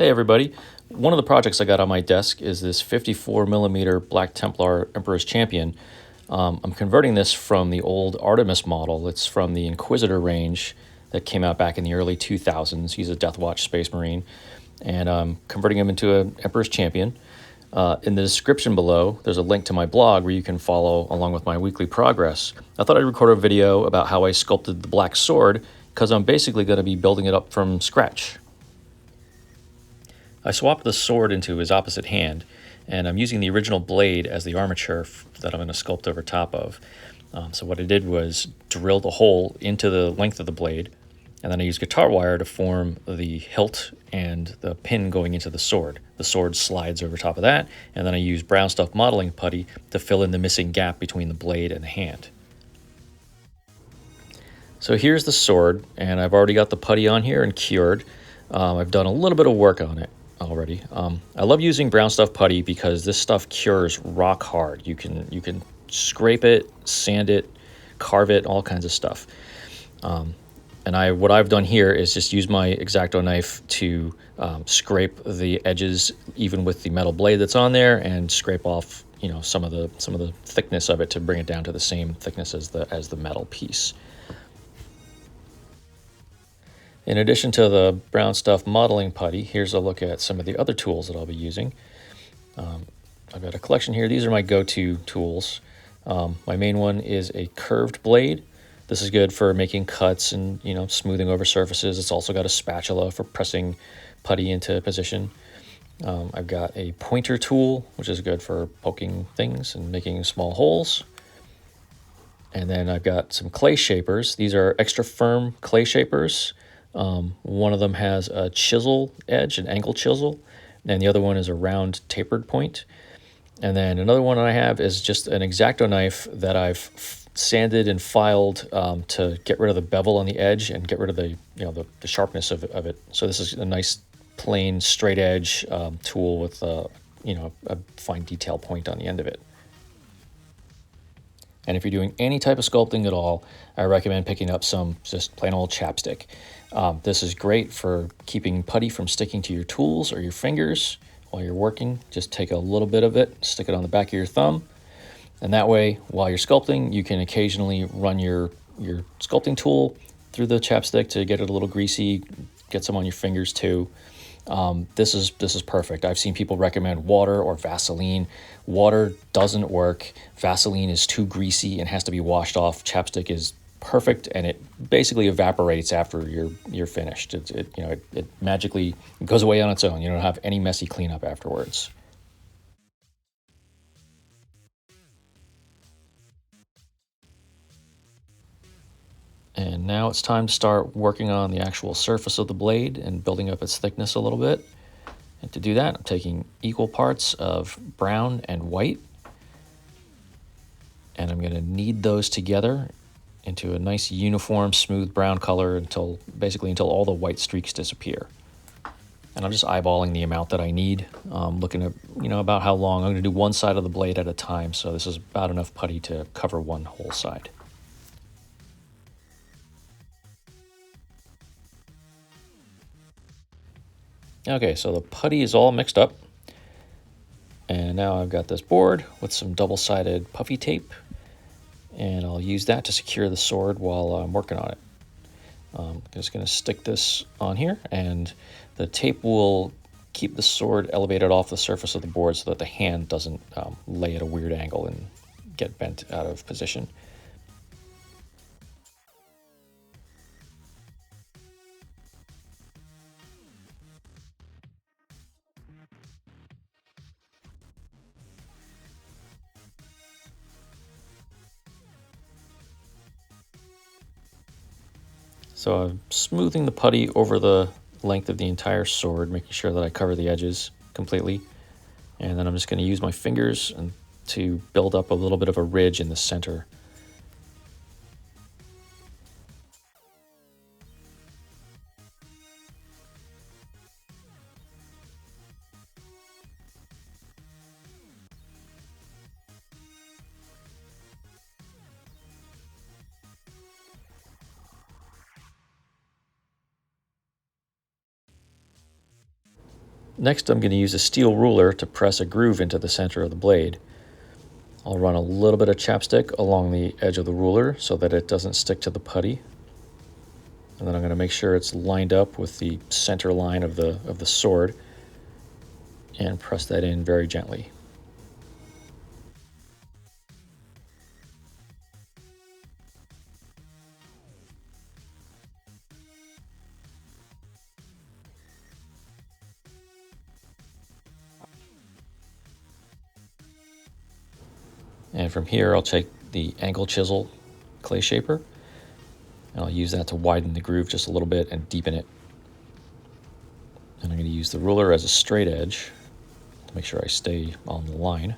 Hey everybody, one of the projects I got on my desk is this 54mm Black Templar Emperor's Champion. I'm converting this from the old Artemis model. It's from the Inquisitor range that came out back in the early 2000s. He's a Deathwatch Space Marine, and I'm converting him into an Emperor's Champion. In the description below, there's a link to my blog where you can follow along with my weekly progress. I thought I'd record a video about how I sculpted the black sword because I'm basically going to be building it up from scratch. I swapped the sword into his opposite hand, and I'm using the original blade as the armature that I'm going to sculpt over top of. So what I did was drill the hole into the length of the blade, and then I used guitar wire to form the hilt and the pin going into the sword. The sword slides over top of that, and then I used brown stuff modeling putty to fill in the missing gap between the blade and the hand. So here's the sword, and I've already got the putty on here and cured. I've done a little bit of work on it already. I love using brown stuff putty because this stuff cures rock hard. You can scrape it, sand it, carve it, all kinds of stuff. And what I've done here is just use my X-Acto knife to scrape the edges even with the metal blade that's on there, and scrape off some of the thickness of it to bring it down to the same thickness as the metal piece. In addition to the brown stuff modeling putty, here's a look at some of the other tools that I'll be using. I've got a collection here. These are my go-to tools. My main one is a curved blade. This is good for making cuts and smoothing over surfaces. It's also got a spatula for pressing putty into position. I've got a pointer tool, which is good for poking things and making small holes. And then I've got some clay shapers. These are extra firm clay shapers. One of them has a chisel edge, an angle chisel, and the other one is a round tapered point. And then another one I have is just an X-Acto knife that I've sanded and filed to get rid of the bevel on the edge and get rid of the sharpness of it. So this is a nice plain straight edge tool with a fine detail point on the end of it. And if you're doing any type of sculpting at all, I recommend picking up some just plain old chapstick. This is great for keeping putty from sticking to your tools or your fingers while you're working. Just take a little bit of it, stick it on the back of your thumb, and that way, while you're sculpting, you can occasionally run your sculpting tool through the chapstick to get it a little greasy, get some on your fingers too. This is perfect. I've seen people recommend water or Vaseline. Water doesn't work. Vaseline is too greasy and has to be washed off. Chapstick is perfect, and it basically evaporates after you're finished. It magically goes away on its own. You don't have any messy cleanup afterwards. And now it's time to start working on the actual surface of the blade and building up its thickness a little bit. And to do that, I'm taking equal parts of brown and white, and I'm going to knead those together into a nice uniform smooth brown color until all the white streaks disappear. And I'm just eyeballing the amount that I need, looking at about how long. I'm going to do one side of the blade at a time, so this is about enough putty to cover one whole side. Okay, so the putty is all mixed up, and now I've got this board with some double-sided puffy tape, and I'll use that to secure the sword while I'm working on it. I'm just going to stick this on here, and the tape will keep the sword elevated off the surface of the board so that the hand doesn't lay at a weird angle and get bent out of position. So I'm smoothing the putty over the length of the entire sword, making sure that I cover the edges completely. And then I'm just going to use my fingers to build up a little bit of a ridge in the center. Next, I'm going to use a steel ruler to press a groove into the center of the blade. I'll run a little bit of chapstick along the edge of the ruler so that it doesn't stick to the putty. And then I'm going to make sure it's lined up with the center line of the sword and press that in very gently. And from here, I'll take the angle chisel clay shaper, and I'll use that to widen the groove just a little bit and deepen it. And I'm going to use the ruler as a straight edge to make sure I stay on the line.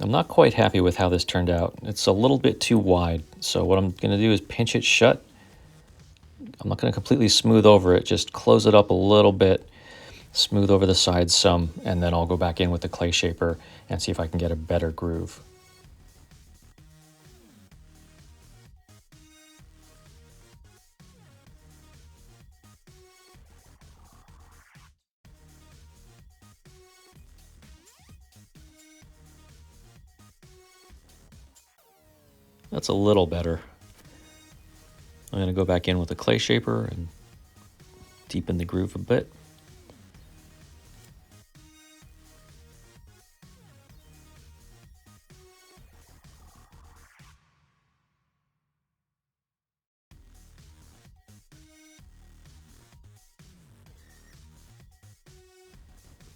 I'm not quite happy with how this turned out. It's a little bit too wide, so what I'm going to do is pinch it shut. I'm not going to completely smooth over it, just close it up a little bit, smooth over the sides some, and then I'll go back in with the clay shaper and see if I can get a better groove. That's a little better. I'm going to go back in with the clay shaper and deepen the groove a bit.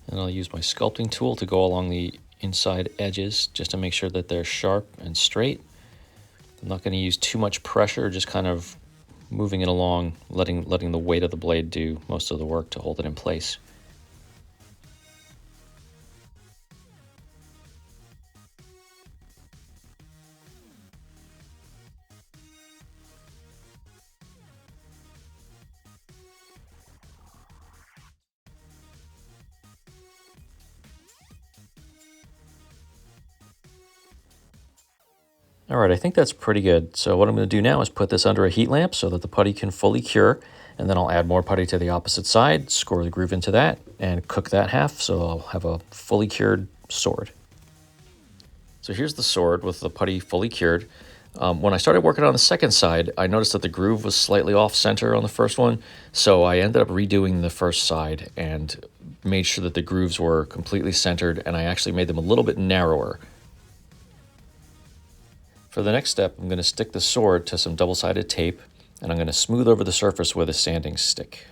And I'll use my sculpting tool to go along the inside edges just to make sure that they're sharp and straight. I'm not going to use too much pressure, just kind of moving it along, letting the weight of the blade do most of the work to hold it in place. All right, I think that's pretty good. So what I'm going to do now is put this under a heat lamp so that the putty can fully cure, and then I'll add more putty to the opposite side, score the groove into that, and cook that half so I'll have a fully cured sword. So here's the sword with the putty fully cured. When I started working on the second side, I noticed that the groove was slightly off center on the first one, so I ended up redoing the first side and made sure that the grooves were completely centered, and I actually made them a little bit narrower. For the next step, I'm going to stick the sword to some double-sided tape, and I'm going to smooth over the surface with a sanding stick.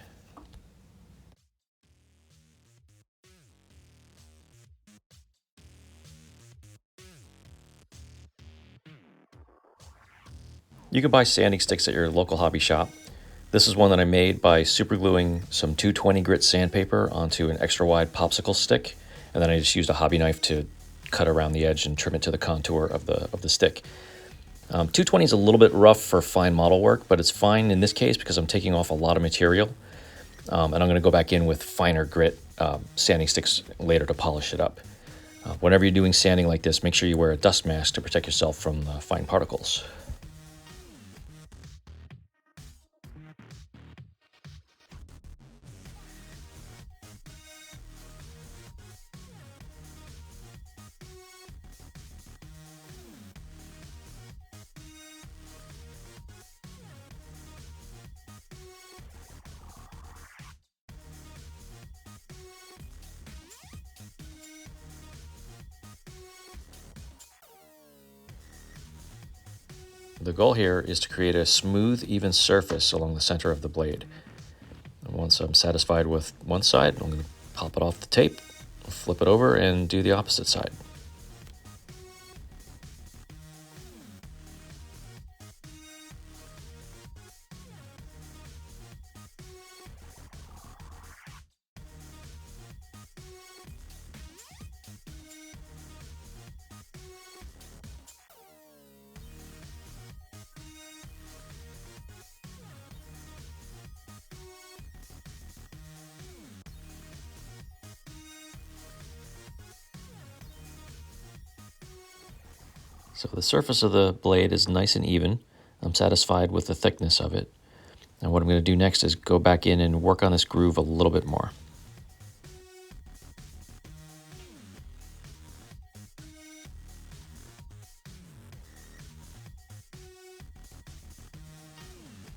You can buy sanding sticks at your local hobby shop. This is one that I made by supergluing some 220 grit sandpaper onto an extra wide popsicle stick, and then I just used a hobby knife to cut around the edge and trim it to the contour of the stick. 220 is a little bit rough for fine model work, but it's fine in this case because I'm taking off a lot of material. And I'm going to go back in with finer grit sanding sticks later to polish it up. Whenever you're doing sanding like this, make sure you wear a dust mask to protect yourself from fine particles. The goal here is to create a smooth, even surface along the center of the blade. And once I'm satisfied with one side, I'm going to pop it off the tape, flip it over, and do the opposite side. So the surface of the blade is nice and even. I'm satisfied with the thickness of it. And what I'm going to do next is go back in and work on this groove a little bit more.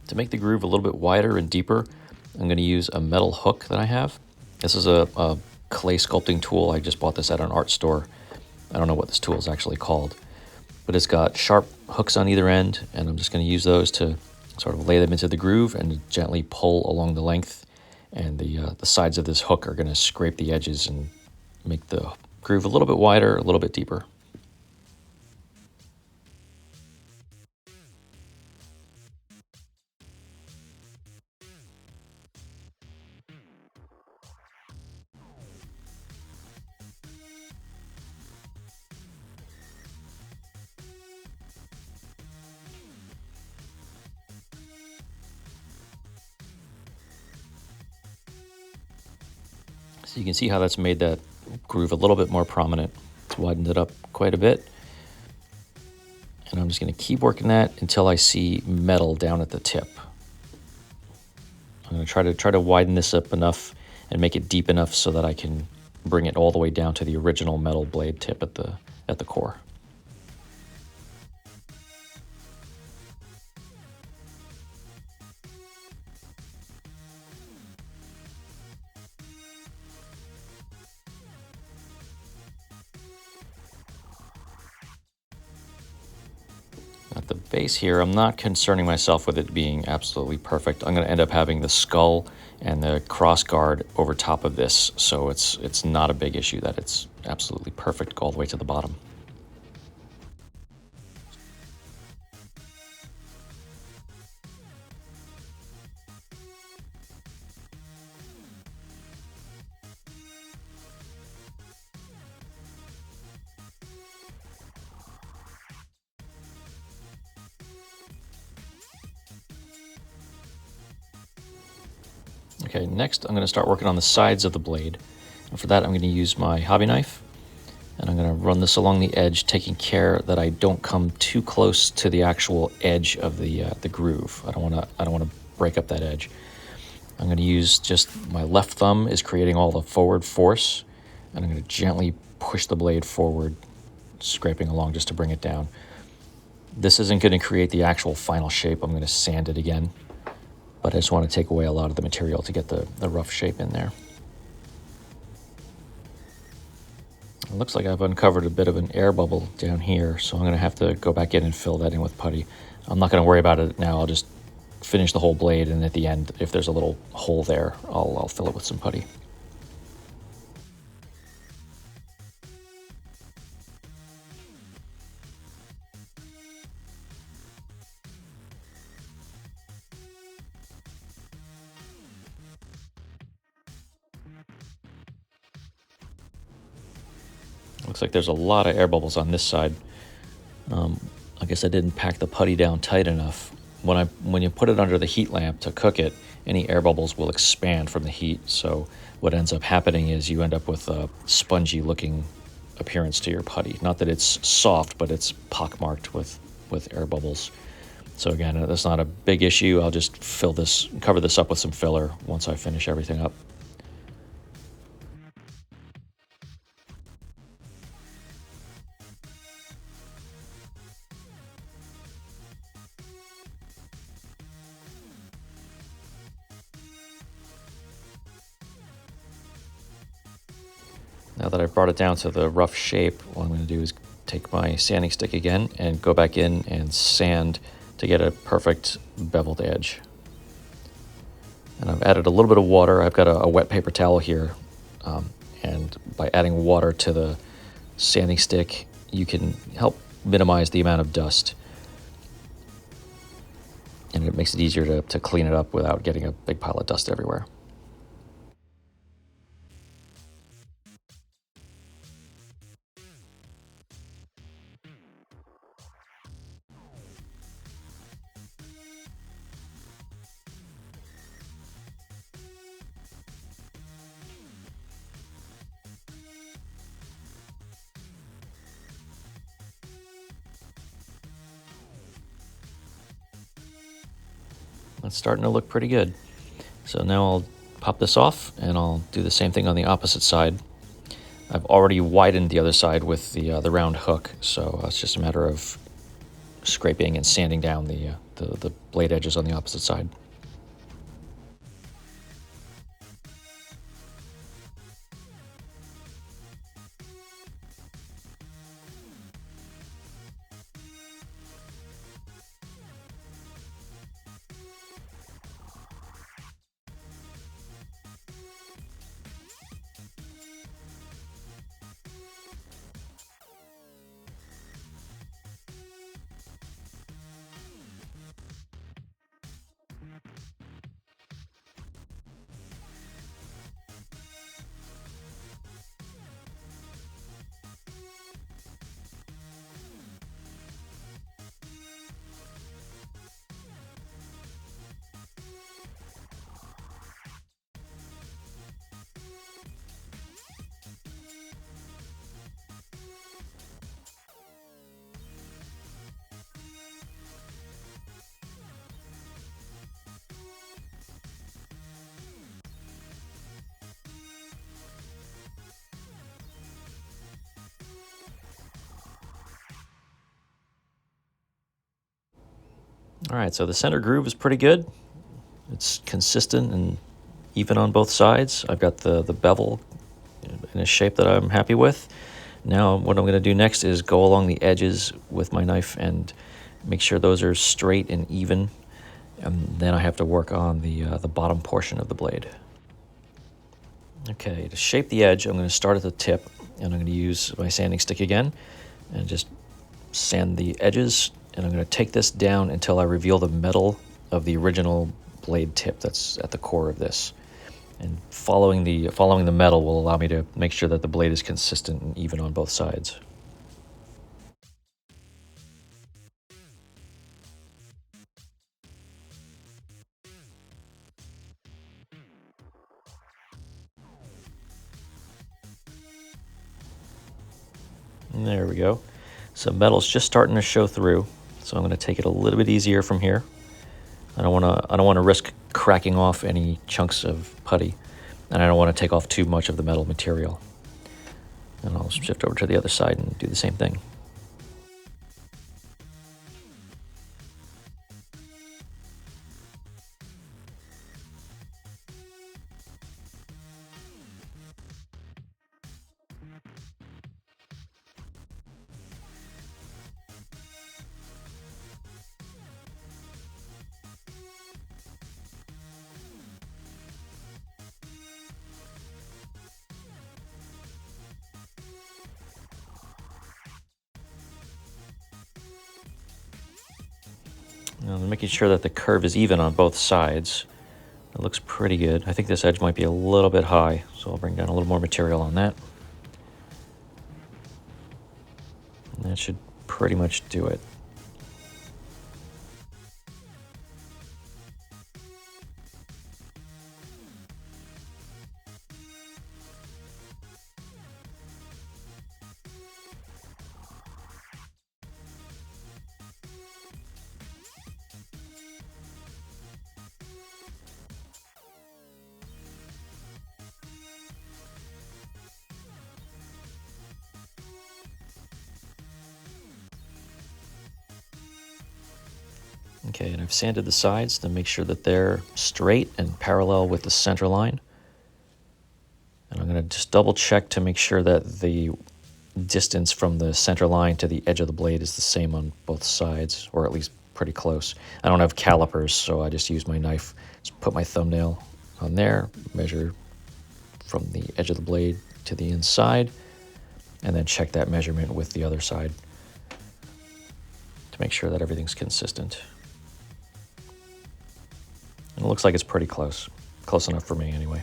To make the groove a little bit wider and deeper, I'm going to use a metal hook that I have. This is a clay sculpting tool. I just bought this at an art store. I don't know what this tool is actually called, but it's got sharp hooks on either end, and I'm just going to use those to sort of lay them into the groove and gently pull along the length. And the sides of this hook are going to scrape the edges and make the groove a little bit wider, a little bit deeper. So you can see how that's made that groove a little bit more prominent. It's widened it up quite a bit. And I'm just going to keep working that until I see metal down at the tip. I'm going to try to widen this up enough and make it deep enough so that I can bring it all the way down to the original metal blade tip at the core. At the base here, I'm not concerning myself with it being absolutely perfect. I'm going to end up having the skull and the cross guard over top of this, so it's not a big issue that it's absolutely perfect all the way to the bottom. Okay, next I'm going to start working on the sides of the blade. And for that I'm going to use my hobby knife. And I'm going to run this along the edge, taking care that I don't come too close to the actual edge of the groove. I don't want to break up that edge. I'm going to use just my left thumb is creating all the forward force, and I'm going to gently push the blade forward, scraping along just to bring it down. This isn't going to create the actual final shape. I'm going to sand it again, but I just want to take away a lot of the material to get the rough shape in there. It looks like I've uncovered a bit of an air bubble down here, so I'm going to have to go back in and fill that in with putty. I'm not going to worry about it now. I'll just finish the whole blade, and at the end, if there's a little hole there, I'll fill it with some putty. Looks like there's a lot of air bubbles on this side. I guess I didn't pack the putty down tight enough. When you put it under the heat lamp to cook it, any air bubbles will expand from the heat. So what ends up happening is you end up with a spongy looking appearance to your putty. Not that it's soft, but it's pockmarked with air bubbles. So again, that's not a big issue. I'll just cover this up with some filler once I finish everything up. Now that I've brought it down to the rough shape, what I'm going to do is take my sanding stick again and go back in and sand to get a perfect beveled edge. And I've added a little bit of water. I've got a wet paper towel here, and by adding water to the sanding stick, you can help minimize the amount of dust. And it makes it easier to clean it up without getting a big pile of dust everywhere. That's starting to look pretty good. So now I'll pop this off and I'll do the same thing on the opposite side. I've already widened the other side with the round hook, so it's just a matter of scraping and sanding down the blade edges on the opposite side. All right, so the center groove is pretty good. It's consistent and even on both sides. I've got the bevel in a shape that I'm happy with. Now what I'm going to do next is go along the edges with my knife and make sure those are straight and even. And then I have to work on the bottom portion of the blade. Okay, to shape the edge, I'm going to start at the tip, and I'm going to use my sanding stick again and just sand the edges. And I'm going to take this down until I reveal the metal of the original blade tip that's at the core of this. And following the metal will allow me to make sure that the blade is consistent and even on both sides. And there we go. So metal's just starting to show through, so I'm going to take it a little bit easier from here. I don't want to risk cracking off any chunks of putty, and I don't want to take off too much of the metal material. And I'll shift over to the other side and do the same thing. Now, I'm making sure that the curve is even on both sides. It looks pretty good. I think this edge might be a little bit high, so I'll bring down a little more material on that. And that should pretty much do it. Okay, and I've sanded the sides to make sure that they're straight and parallel with the center line. And I'm going to just double check to make sure that the distance from the center line to the edge of the blade is the same on both sides, or at least pretty close. I don't have calipers, so I just use my knife. Just put my thumbnail on there, measure from the edge of the blade to the inside, and then check that measurement with the other side to make sure that everything's consistent. And it looks like it's pretty close. Close enough for me anyway.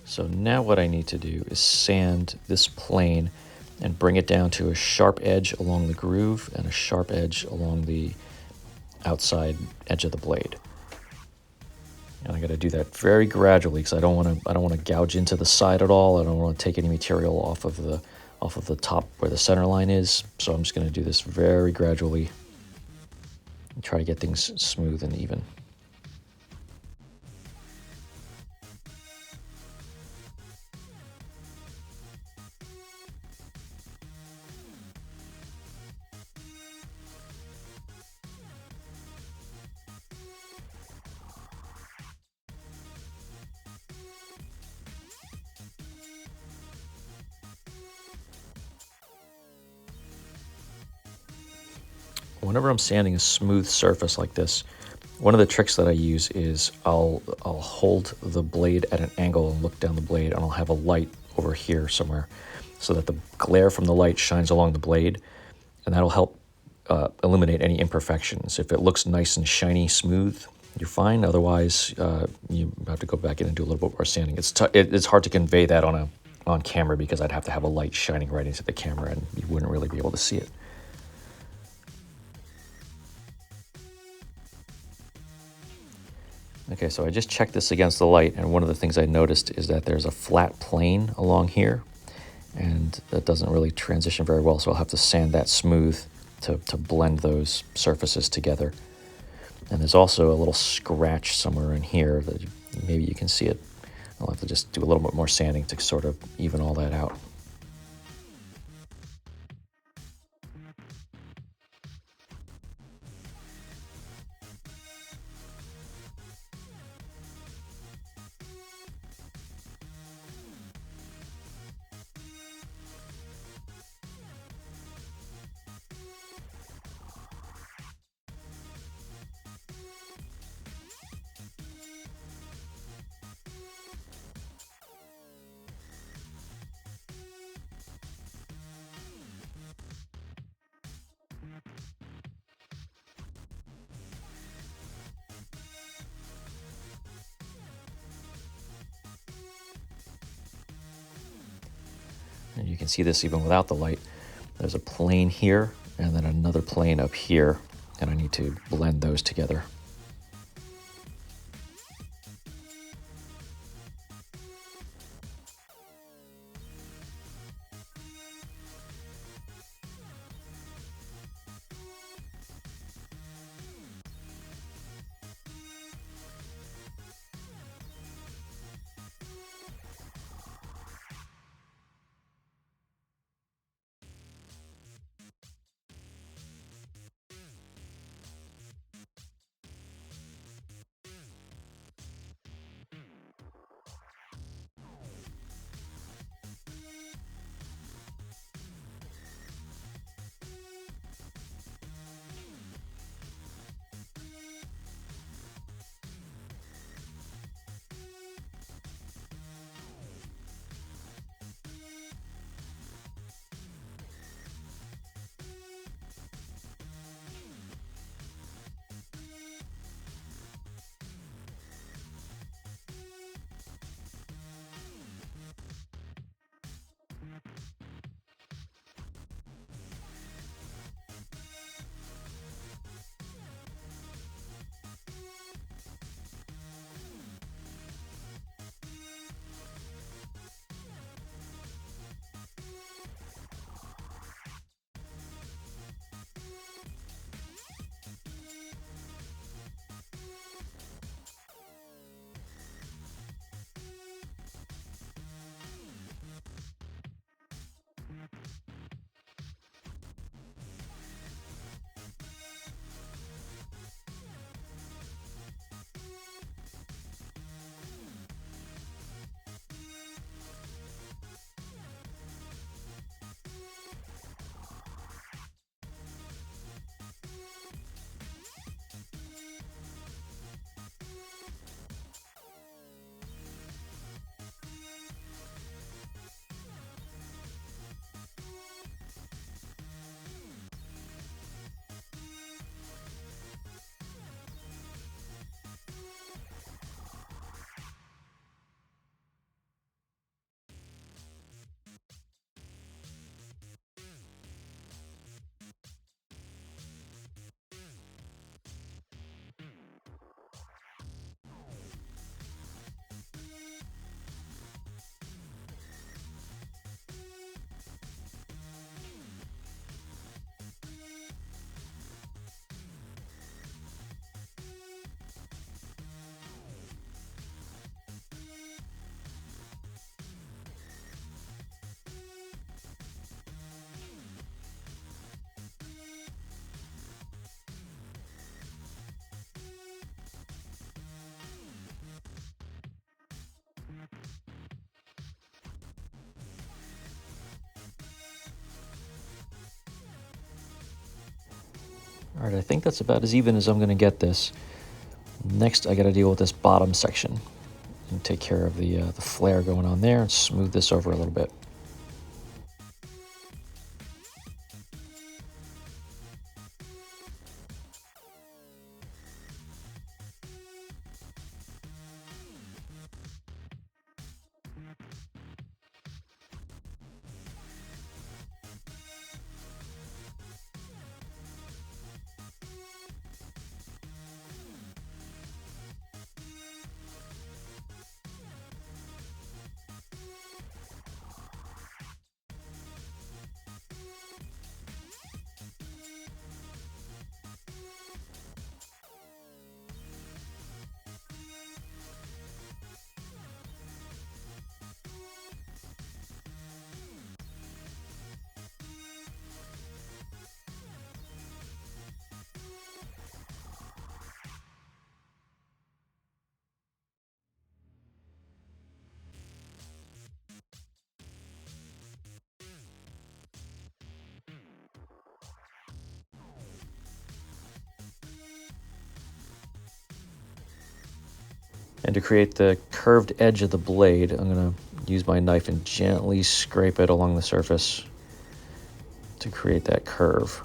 So now what I need to do is sand this plane and bring it down to a sharp edge along the groove and a sharp edge along the outside edge of the blade. And I got to do that very gradually because I don't want to gouge into the side at all. I don't want to take any material off of the top where the center line is. So I'm just going to do this very gradually and try to get things smooth and even. Whenever I'm sanding a smooth surface like this, one of the tricks that I use is I'll hold the blade at an angle and look down the blade, and I'll have a light over here somewhere so that the glare from the light shines along the blade, and that'll help eliminate any imperfections. If it looks nice and shiny, smooth, you're fine. Otherwise, you have to go back in and do a little bit more sanding. It's hard to convey that on camera because I'd have to have a light shining right into the camera, and you wouldn't really be able to see it. Okay, so I just checked this against the light, and one of the things I noticed is that there's a flat plane along here, and that doesn't really transition very well, so I'll have to sand that smooth to blend those surfaces together. And there's also a little scratch somewhere in here that maybe you can see it. I'll have to just do a little bit more sanding to sort of even all that out. And you can see this even without the light. There's a plane here and then another plane up here, and I need to blend those together. All right, I think that's about as even as I'm gonna get this. Next, I gotta deal with this bottom section and take care of the flare going on there and smooth this over a little bit. And to create the curved edge of the blade, I'm gonna use my knife and gently scrape it along the surface to create that curve.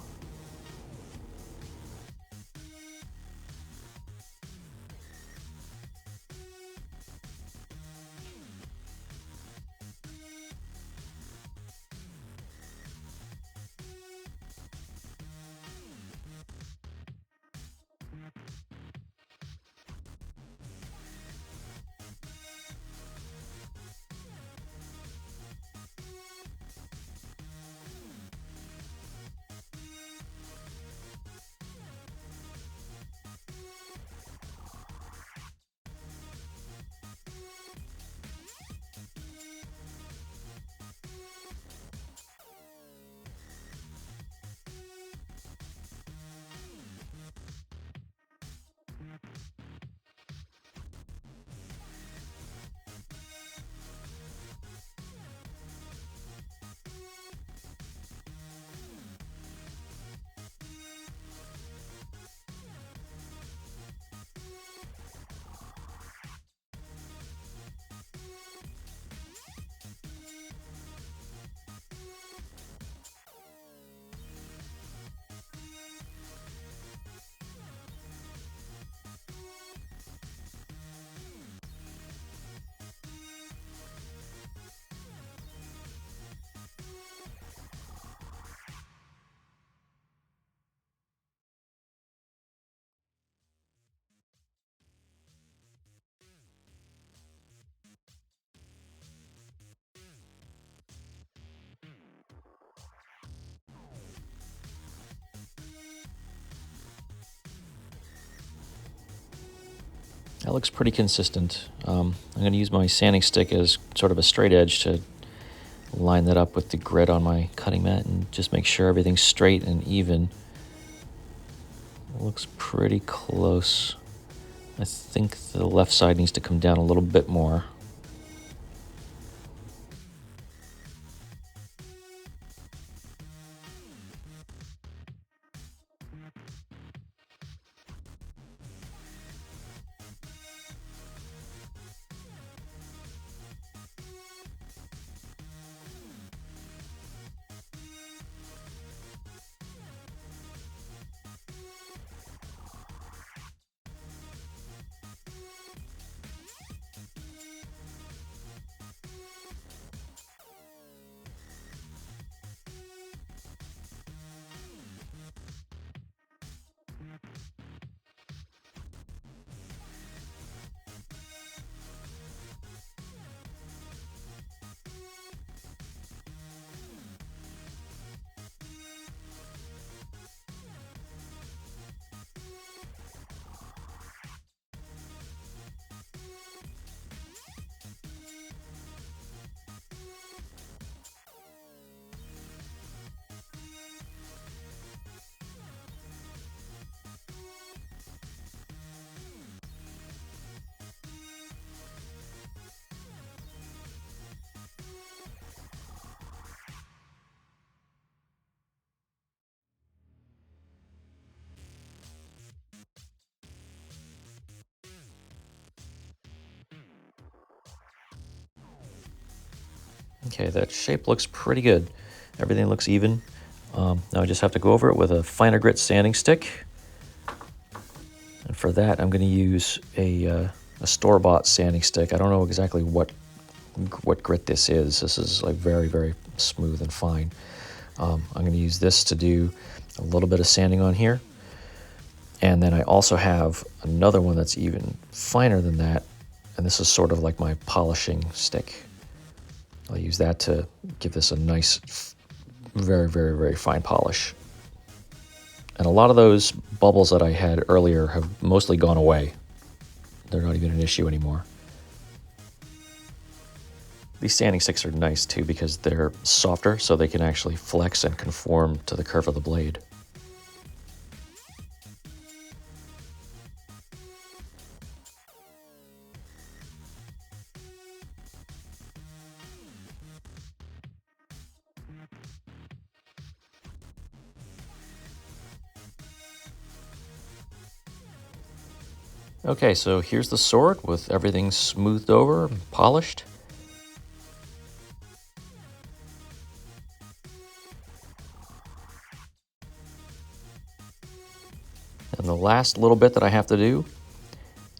That looks pretty consistent. I'm going to use my sanding stick as sort of a straight edge to line that up with the grit on my cutting mat and just make sure everything's straight and even. It looks pretty close. I think the left side needs to come down a little bit more. Okay, that shape looks pretty good. Everything looks even. Now I just have to go over it with a finer grit sanding stick. And for that, I'm going to use a store-bought sanding stick. I don't know exactly what grit this is. This is like very, very smooth and fine. I'm going to use this to do a little bit of sanding on here. And then I also have another one that's even finer than that. And this is sort of like my polishing stick. I'll use that to give this a nice, very, very, very fine polish. And a lot of those bubbles that I had earlier have mostly gone away. They're not even an issue anymore. These sanding sticks are nice too because they're softer, so they can actually flex and conform to the curve of the blade. Okay, so here's the sword with everything smoothed over and polished. And the last little bit that I have to do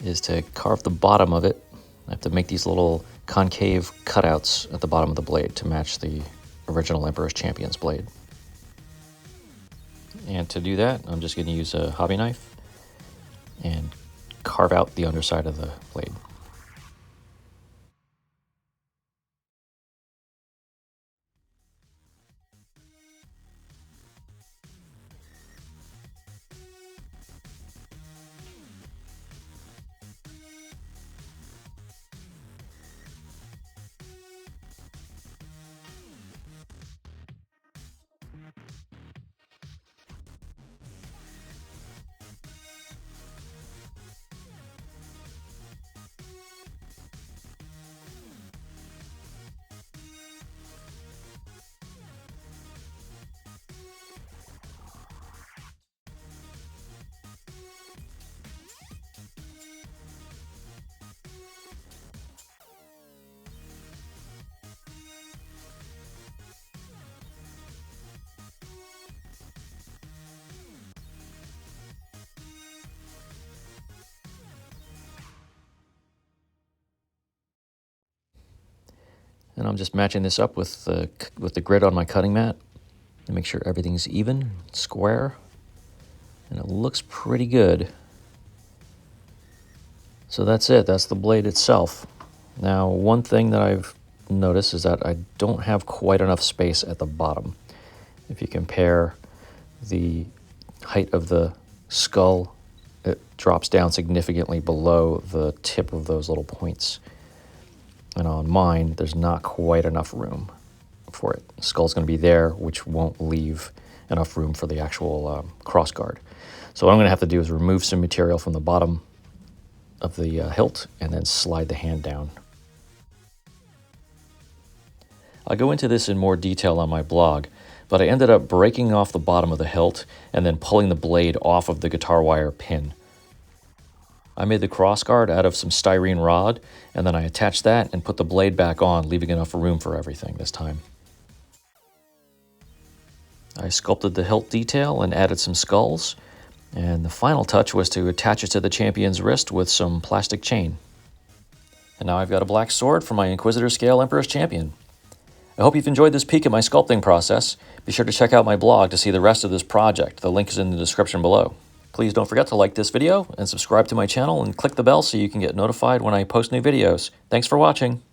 is to carve the bottom of it. I have to make these little concave cutouts at the bottom of the blade to match the original Emperor's Champion's blade. And to do that, I'm just going to use a hobby knife and carve out the underside of the blade. And I'm just matching this up with the grid on my cutting mat to make sure everything's even, square, and it looks pretty good. So that's it, that's the blade itself. Now, one thing that I've noticed is that I don't have quite enough space at the bottom. If you compare the height of the skull, it drops down significantly below the tip of those little points. And on mine, there's not quite enough room for it. The skull's going to be there, which won't leave enough room for the actual cross guard. So what I'm going to have to do is remove some material from the bottom of the hilt and then slide the hand down. I'll go into this in more detail on my blog, but I ended up breaking off the bottom of the hilt and then pulling the blade off of the guitar wire pin. I made the crossguard out of some styrene rod, and then I attached that and put the blade back on, leaving enough room for everything this time. I sculpted the hilt detail and added some skulls, and the final touch was to attach it to the champion's wrist with some plastic chain. And now I've got a black sword for my Inquisitor-scale Emperor's Champion. I hope you've enjoyed this peek at my sculpting process. Be sure to check out my blog to see the rest of this project. The link is in the description below. Please don't forget to like this video and subscribe to my channel and click the bell so you can get notified when I post new videos. Thanks for watching.